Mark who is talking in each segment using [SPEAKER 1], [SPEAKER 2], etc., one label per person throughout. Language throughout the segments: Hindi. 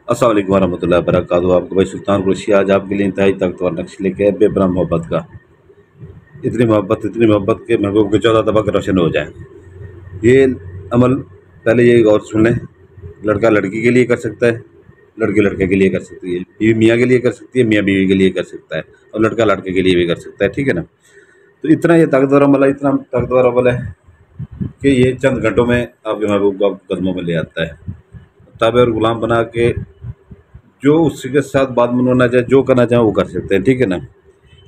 [SPEAKER 1] अस्सलाम वालेकुम वरहमतुल्लाहि वबरकातुहू। आपको भाई सुल्तान कुरैशी आज आपके लिए इंतहाई ताकतवर नक्श लेके आए बेपनाह मोहब्बत का। इतनी मोहब्बत के महबूब के 14 तबक रोशन हो जाए। ये अमल पहले ये गौर सुन लें, लड़का लड़की के लिए कर सकता है, लड़की लड़के के लिए कर सकती है, बीवी मियाँ के लिए कर सकती है, मियाँ बीवी के लिए कर सकता है, और लड़का लड़के के लिए भी कर सकता है। ठीक है ना। तो इतना ये ताकतवर अमल है, इतना ताकतवर अमल है कि ये चंद घंटों में आपके महबूब को आपके कदमों में ले आता है। ताबे और गुलाम बना के जो उसके साथ बात मनवाना चाहे, जो करना चाहे वो कर सकते हैं। ठीक है ना।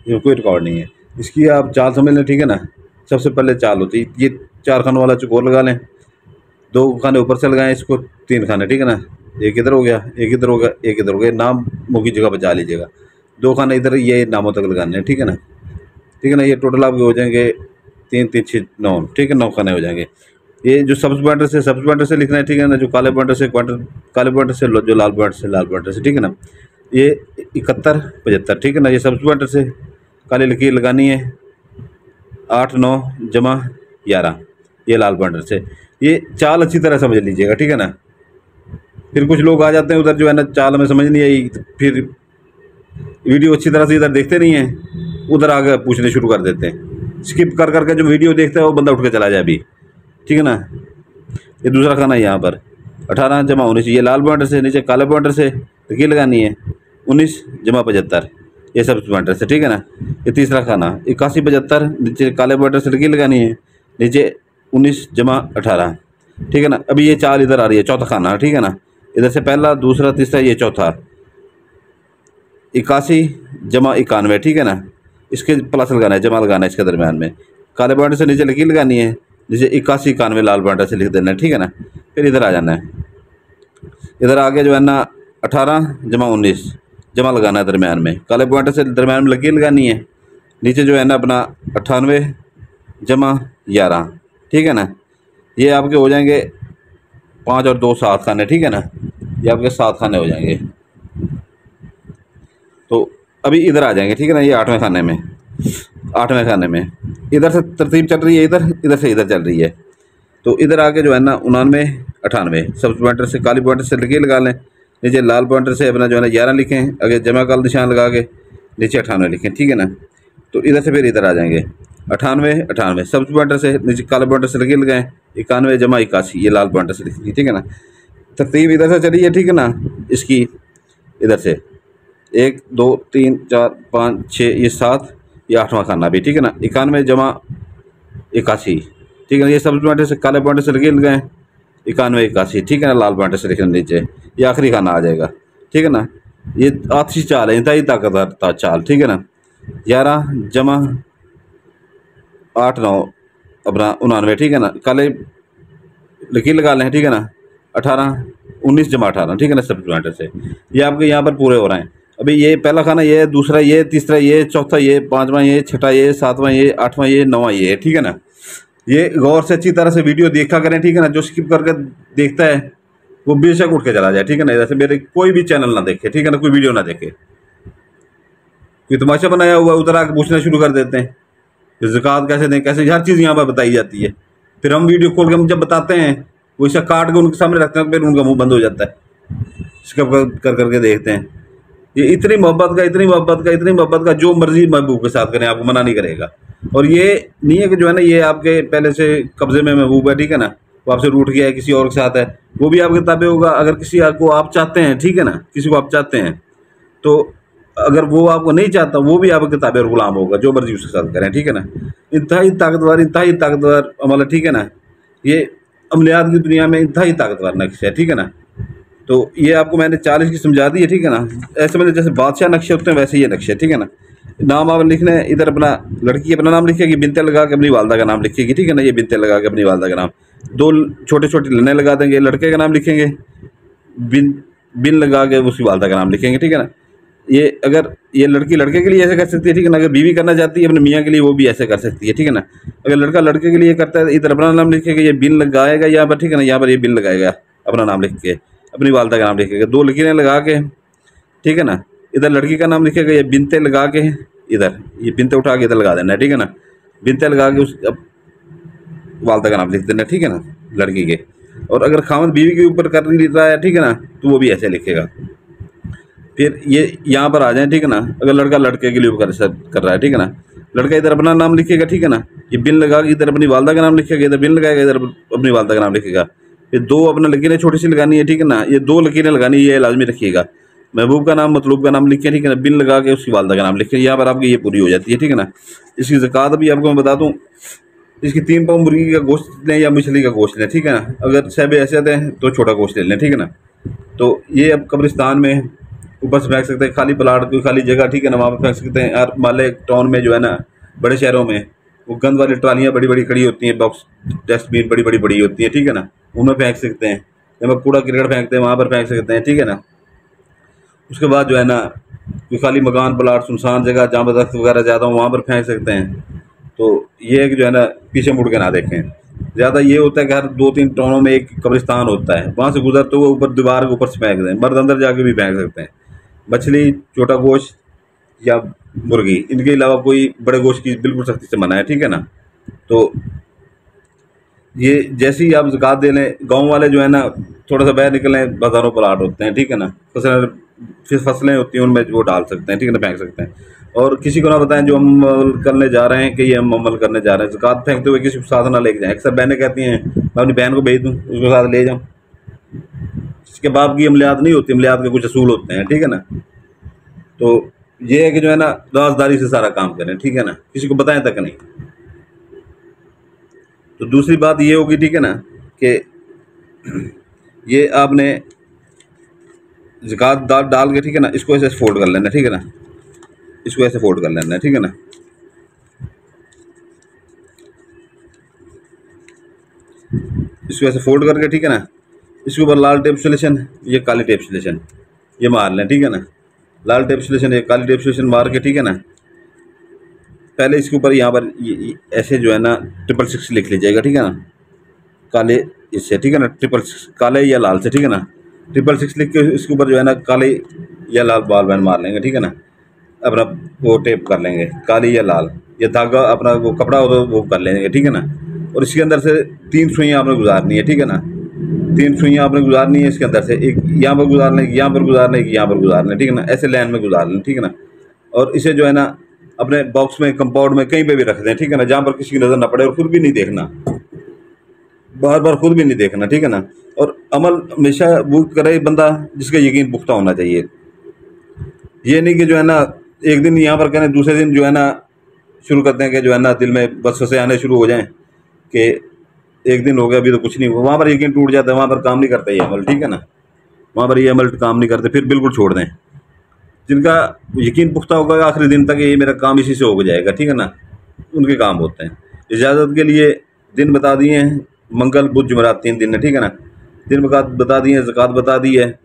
[SPEAKER 1] ये कोई रिकॉर्ड नहीं है। इसकी आप चाल समझ लें। ठीक है ना। सबसे पहले चाल होती है ये 4 खानों वाला चौकोर लगा लें, 2 खाने ऊपर से लगाएं, इसको 3 खाने। ठीक है ना। एक इधर हो गया, एक इधर हो गया, एक इधर हो गया। नाम मुँह की जगह बचा लीजिएगा। 2 खाने इधर, ये नामों तक लगाने हैं। ठीक है ना। ठीक है ना। ये टोटल आपके हो जाएंगे 3 3 6 9। ठीक है, 9 खाने हो जाएंगे। ये जो सब्ज पॉइंटर से लिखना है। ठीक है ना। जो काले पॉइंटर से काले पॉइंटर से, जो लाल पॉइंटर से। ठीक है ना। ये 71 75। ठीक है ना। ये सब्ज पॉइंटर से काली लकीर लगानी है। 8 9 जमा 11, ये लाल पॉइंटर से। ये चाल अच्छी तरह समझ लीजिएगा। ठीक है ना। फिर कुछ लोग आ जाते हैं उधर, जो है ना, चाल हमें समझ नहीं आई, तो फिर वीडियो अच्छी तरह से इधर देखते नहीं हैं, उधर आगे पूछने शुरू कर देते हैं। स्किप कर करके जो वीडियो देखता है वो बंदा उठ के चला जाए अभी। ठीक है ना। ये दूसरा खाना है यहाँ पर 18 जमा 19, ये लाल पॉइंटर से, नीचे काले पॉइंटर से लकीर लगानी है। 19 जमा 75, ये सब पॉइंटर से। ठीक है ना। ये तीसरा खाना 81 75, नीचे काले पॉइंटर से लकीर लगानी है, नीचे 19 जमा 18। ठीक है ना। अभी ये चाल इधर आ रही है, चौथा खाना। ठीक है ना। इधर से पहला, दूसरा, तीसरा, ये चौथा 81 जमा 91। ठीक है ना। इसके प्लस लगाना है, जमा लगाना है इसके दरमियान में। काले पॉइंटर से नीचे लकीर लगानी है, जैसे 81 91 लाल पॉइंटर से लिख देना है। ठीक है ना। फिर इधर आ जाना है। इधर आगे जो है ना 18 जमा 19 जमा लगाना है दरमियान में। काले पॉइंटर से दरमियान में लकीर लगानी है, नीचे जो है ना अपना 98 जमा 11। ठीक है ना। ये आपके हो जाएंगे 5 और 2 7 खाने। ठीक है ना। ये आपके 7 खाने हो जाएंगे। तो अभी इधर आ जाएंगे। ठीक है ना। ये 8वें खाने में इधर से तरतीब चल रही है, इधर से इधर चल रही है। तो इधर आके जो है ना 99 98 सब पॉइंटर से काली पॉइंटर से लकीर लगा लें, नीचे लाल पॉइंटर से अपना जो है ना 11 लिखें, आगे जमा काल निशान लगा के नीचे 98 लिखें। ठीक है ना। तो इधर से फिर इधर आ जाएंगे 98 98 सब पॉइंटर से, नीचे काले पॉइंटर से लकीर लगाएं, 91 जमा 81, ये लाल पॉइंटर से लिखेंगे। ठीक है ना। तरतीब इधर से चली है। ठीक है ना। इसकी इधर से 1 2 3 4 5 6, ये 7, ये 8वां खाना भी। ठीक है ना। 91 जमा 81। ठीक है ना। ये सब पॉइंटर से काले पॉइंटर से लकीर लगाएं, 91 81। ठीक है ना। लाल पॉइंटर से लिखना नीचे, ये आखिरी खाना आ जाएगा। ठीक है ना। ये आखिरी चाल है, इंतहाई ताकतवर चाल। ठीक है ना। 11 जमा 8 9 अपना 99। ठीक है ना। काले लकीर लगा लें। ठीक है ना। 18 19 जमा 18। ठीक है ना। सब पॉइंटर से ये आपके यहाँ पर पूरे हो रहे हैं। अभी ये पहला खाना, ये दूसरा, ये तीसरा, ये चौथा, ये 5वां, ये 6ठा, ये 7वां, ये 8वां, ये 9वां, ये। ठीक है ना। ये गौर से अच्छी तरह से वीडियो देखा करें। ठीक है ना। जो स्किप करके देखता है वो बेशक उठ के चला जाए। ठीक है ना। जैसे मेरे कोई भी चैनल ना देखे। ठीक है ना। कोई वीडियो ना देखे, कोई तमाशा बनाया हुआ उधर आके पूछना शुरू कर देते हैं कि ज़कात कैसे दें, कैसे, हर चीज़ यहाँ पर बताई जाती है। फिर हम वीडियो खोल के हम जब बताते हैं वो इसे काट के उनके सामने रखते हैं, फिर उनका मुँह बंद हो जाता है। स्किप कर करके देखते हैं। ये इतनी मोहब्बत का जो मर्जी महबूब के साथ करें, आपको मना नहीं करेगा। और ये नहीं है कि जो है ना ये आपके पहले से कब्जे में महबूब है। ठीक है ना। वो आपसे रूठ गया है, किसी और के साथ है, वो भी आपके ताबे होगा। अगर किसी को आप चाहते हैं, ठीक है ना, किसी को आप चाहते हैं, तो अगर वो आपको नहीं चाहता, वो भी आपके ताबे और गुलाम होगा, जो मर्जी उसके साथ करें। ठीक है ना। इंतहाई ताकतवर अमल है। ठीक है ना। ये अमलियात की दुनिया में इंतहाई ताकतवर नक्श है। ठीक है ना। तो ये आपको मैंने 40 की समझा दी है। ठीक है ना। ऐसे मतलब जैसे बादशाह नक्शे होते हैं वैसे ये नक्शे। ठीक है ना। नाम आप लिखना है, इधर अपना लड़की अपना नाम लिखेगी, बिनते लगा के अपनी वालदा का नाम लिखेगी। ठीक है ना। ये बिनते लगा के अपनी वालदा का नाम, 2 छोटे छोटे लने लगा देंगे, लड़के का नाम लिखेंगे, बिन लगा के उसकी वालदा का नाम लिखेंगे। ठीक है ना। ये अगर ये लड़की लड़के के लिए ऐसे कर सकती है। ठीक है ना। अगर बीवी करना चाहती है अपने मियाँ के लिए, वो भी ऐसे कर सकती है। ठीक है ना। अगर लड़का लड़के के लिए करता है, इधर अपना नाम लिखेगा, ये बिन लगाएगा यहाँ पर। ठीक है ना। यहाँ पर ये बिन लगाएगा, अपना नाम लिख के, अपनी वालदा का नाम लिखेगा, 2 लकीरें लगा के। ठीक है ना। इधर लड़की का नाम लिखेगा, ये बिनते लगा के, इधर ये बिनते उठा के इधर लगा देना है। ठीक है ना। बिनते लगा के उस वालदा का नाम लिख देना। ठीक है ना, लड़की के। और अगर खामद बीवी के ऊपर कर रहा है, ठीक है ना, तो वो भी ऐसे लिखेगा। फिर ये यहाँ पर आ जाए, ठीक है ना। अगर लड़का लड़के के लिए कर रहा है, ठीक है ना, लड़का इधर अपना नाम लिखेगा, ठीक है ना, ये बिन लगा के इधर अपनी वालदा का नाम लिखेगा, इधर बिन लगाएगा, इधर अपनी वालदा का नाम लिखेगा। फिर दो अपना लकीरें छोटी सी लगानी है, ठीक है ना, ये दो लकीरें लगानी है, ये लाजमी रखिएगा। महबूब का नाम मतलूब का नाम लिखें, ठीक है ना, बिन लगा के उसकी वालदा का नाम लिखें। यहाँ पर आपकी ये पूरी हो जाती है, ठीक है ना। इसकी ज़कात भी आपको मैं बता दूँ, इसकी 3 पाउंड मुर्गी का गोश्त लें या मछली का गोश्त लें, ठीक है ना। अगर सहब ऐसे हैं तो छोटा गोश्त ले लें, ठीक है ना। तो ये अब कब्रिस्तान में ऊपर से फेंक सकते हैं, खाली प्लाट कोई खाली जगह, ठीक है ना, वहाँ पर फेंक सकते हैं। और माले टाउन में जो है ना, बड़े शहरों में वो गंद वाली ट्रालियाँ बड़ी बड़ी खड़ी होती हैं, बॉक्स डस्टबिन बड़ी बड़ी बड़ी होती हैं, ठीक है ना, उनमें फेंक सकते हैं। जब कूड़ा क्रिकेट फेंकते हैं वहाँ पर फेंक सकते हैं, ठीक है ना। उसके बाद जो है ना, कोई खाली मकान प्लाट सुनसान जगह जहाँ पर दरख्त वगैरह ज़्यादा हो वहाँ पर फेंक सकते हैं। तो ये है कि जो है ना, पीछे मुड़ के ना देखें। ज़्यादा ये होता है कि हर 2-3 टाउनों में एक कब्रिस्तान होता है, वहाँ से गुजरते हुए ऊपर दीवार के ऊपर से फेंक दें। मर्द अंदर जाके भी फेंक सकते हैं। मछली, छोटा गोश्त या मुर्गी, इनके अलावा कोई बड़े गोश्त की बिल्कुल सख्ती से मना है, ठीक है ना। तो ये जैसे ही आप ज़कात दे लें, गाँव वाले जो है ना, थोड़ा सा बाहर निकलें, बाज़ारों प्लाट होते हैं, ठीक है ना, फसलें होती हैं, उनमें वो डाल सकते हैं, ठीक है ना, फेंक सकते हैं। और किसी को ना बताएं जो हम अमल करने जा रहे हैं कि ये हम अमल करने जा रहे हैं। ज़कात फेंकते हुए किसी को साथ ना लेके जाएं। अक्सर बहनें कहती हैं मैं अपनी बहन को भेज दूँ, उसको साथ ले जाऊँ। इसके बाप की अमलियात नहीं होती, अमलियात के कुछ असूल होते हैं, ठीक है ना। तो ये है कि जो है ना, राजदारी से सारा काम करें, ठीक है ना, किसी को बताएं तक नहीं। तो दूसरी बात ये होगी, ठीक है ना, कि ये आपने ज़कात डाल के, ठीक है ना, इसको ऐसे फोल्ड कर लेना, ठीक है ना, इसको ऐसे फोल्ड कर लेना है, ठीक है ना। इसको ऐसे फोल्ड करके, ठीक है ना, इसके ऊपर लाल टेप सोल्यूशन, ये काली टेप सोल्यूशन, ये मार लें, ठीक है ना। लाल टेप सोल्यूशन, ये काली टेप सोल्यूशन मार के, ठीक है ना, पहले इसके ऊपर यहाँ पर ये ऐसे जो है ना 666 लिख लीजिएगा, ठीक है ना, काले इससे, ठीक है ना, 666 काले या लाल से, ठीक है ना। 666 लिख के इसके ऊपर जो है ना काले या लाल बाल बैन मार लेंगे, ठीक है ना। अपना वो टेप कर लेंगे, काली या लाल, या धागा अपना वो कपड़ा हो तो वो कर लेंगे, ठीक है ना। और इसके अंदर से 3 सुइयाँ आपने गुजारनी है, ठीक है ना। 3 सुइयाँ आपने गुजारनी है इसके अंदर से, एक यहाँ पर गुजारने, एक यहाँ पर गुजारने, एक यहाँ पर गुजारने, ठीक है ना, ऐसे लाइन में गुजार लें, ठीक है ना। और इसे जो है ना अपने बॉक्स में, कंपाउंड में, कहीं पे भी रख दें, ठीक है ना, जहाँ पर किसी की नज़र ना पड़े, और खुद भी नहीं देखना, बार बार खुद भी नहीं देखना, ठीक है ना। और अमल हमेशा वो करे बंदा जिसका यकीन पुख्ता होना चाहिए। ये नहीं कि जो है ना एक दिन यहाँ पर करें, दूसरे दिन जो है ना शुरू करते हैं कि जो है ना दिल में वसवसे आने शुरू हो जाएं कि एक दिन हो गया अभी तो कुछ नहीं हुआ, वहाँ पर यकीन टूट जाता है, वहाँ पर काम नहीं करता ये अमल, ठीक है ना, वहाँ पर ये अमल काम नहीं करते, फिर बिल्कुल छोड़ दें। जिनका यकीन पुख्ता होगा आखिरी दिन तक ये मेरा काम इसी से हो जाएगा, ठीक है ना, उनके काम होते हैं। इजाज़त के लिए दिन बता दिए हैं, मंगल बुध जुमेरात 3 दिन है, ठीक है ना। दिन बता दिए हैं, ज़कात बता दी है।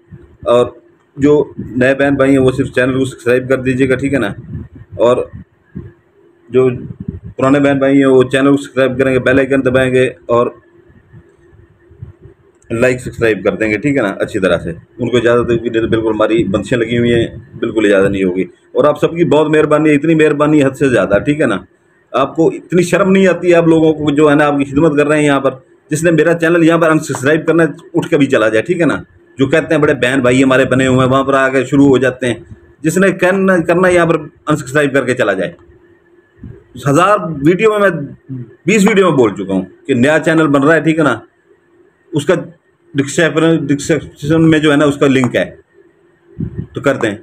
[SPEAKER 1] और जो नए बहन भाई हैं वो सिर्फ चैनल को सब्सक्राइब कर दीजिएगा, ठीक है ना। और जो पुराने बहन भाई हैं वो चैनल को सब्सक्राइब करेंगे, बेल आइकन दबाएंगे और लाइक सब्सक्राइब कर देंगे, ठीक है ना, अच्छी तरह से। उनको इजाज़त की नहीं तो बिल्कुल हमारी बंदिशें लगी हुई हैं, बिल्कुल इजाज़त नहीं होगी। और आप सबकी बहुत मेहरबानी है, इतनी मेहरबानी हद से ज़्यादा, ठीक है ना। आपको इतनी शर्म नहीं आती है आप लोगों को जो है ना आपकी खिदमत कर रहे हैं यहाँ पर। जिसने मेरा चैनल यहाँ पर अनसब्सक्राइब करना उठ के भी चला जाए, ठीक है ना। जो कहते हैं बड़े बहन भाई हमारे बने हुए हैं, वहाँ पर आकर शुरू हो जाते हैं। जिसने करना यहाँ पर अनसब्सक्राइब करके चला जाए। 1000 वीडियो में मैं 20 वीडियो में बोल चुका हूँ कि नया चैनल बन रहा है, ठीक है ना, उसका डिस्क्रिप्शन में जो है ना उसका लिंक है, तो कर दें।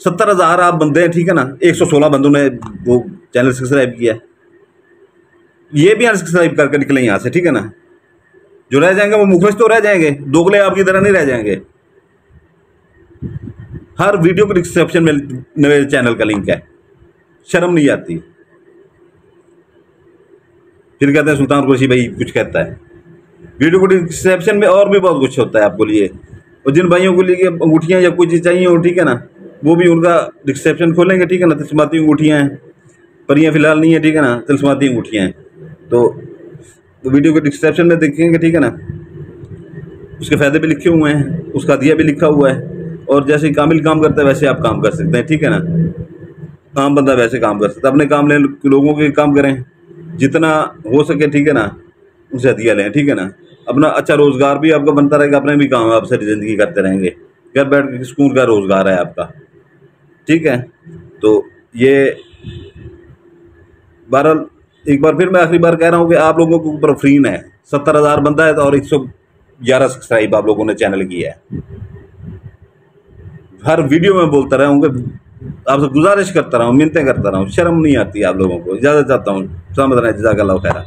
[SPEAKER 1] 70,000 आप बंदे हैं, ठीक है ना, 116 बंदों ने वो चैनल सब्सक्राइब किया। ये भी अनसब्सक्राइब करके निकले यहाँ से, ठीक है ना। जो रह जाएंगे वो मुखलिस तो रह जाएंगे, दोगले आपकी तरह नहीं रह जाएंगे। हर वीडियो के डिस्क्रिप्शन में मेरे चैनल का लिंक है, शर्म नहीं आती। फिर कहते हैं सुल्तान कुरैशी भाई कुछ कहता है। वीडियो को डिस्क्रिप्शन में और भी बहुत कुछ होता है आपको लिए। और जिन भाइयों को लिए अंगूठियाँ या कोई चीज़ चाहिए हो, ठीक है ना, वो भी उनका डिस्क्रिप्शन खोलेंगे, ठीक है ना। तिलस्माती अंगूठियाँ हैं, परियाँ फिलहाल नहीं है, ठीक है ना, तिलस्माती अंगूठियाँ हैं। तो वीडियो के डिस्क्रिप्शन में देखेंगे, ठीक है ना, उसके फ़ायदे भी लिखे हुए हैं, उसका हदिया भी लिखा हुआ है। और जैसे कामिल काम करता है वैसे आप काम कर सकते हैं, ठीक है ना। आम बंदा वैसे काम कर सकता है, अपने काम लें, लोगों के काम करें जितना हो सके, ठीक है ना, उनसे हदिया लें, ठीक है ना। अपना अच्छा रोज़गार भी आपका बनता रहेगा, अपने भी काम आप सारी ज़िंदगी करते रहेंगे, घर बैठ के सुकून का रोज़गार है आपका। ठीक है। तो ये बहरहाल एक बार फिर मैं आखिरी बार कह रहा हूँ कि आप लोगों के ऊपर फ्री है, 70,000 बंदा है तो और 111 सब्सक्राइब आप लोगों ने चैनल किया है। हर वीडियो में बोलता रहा हूँ कि आपसे गुजारिश करता रहा हूँ, मिन्नतें करता रहा हूँ, शर्म नहीं आती आप लोगों को। इजाज़त चाहता हूँ, समझ रहे हैं, जज़ाकल्लाह खैरा।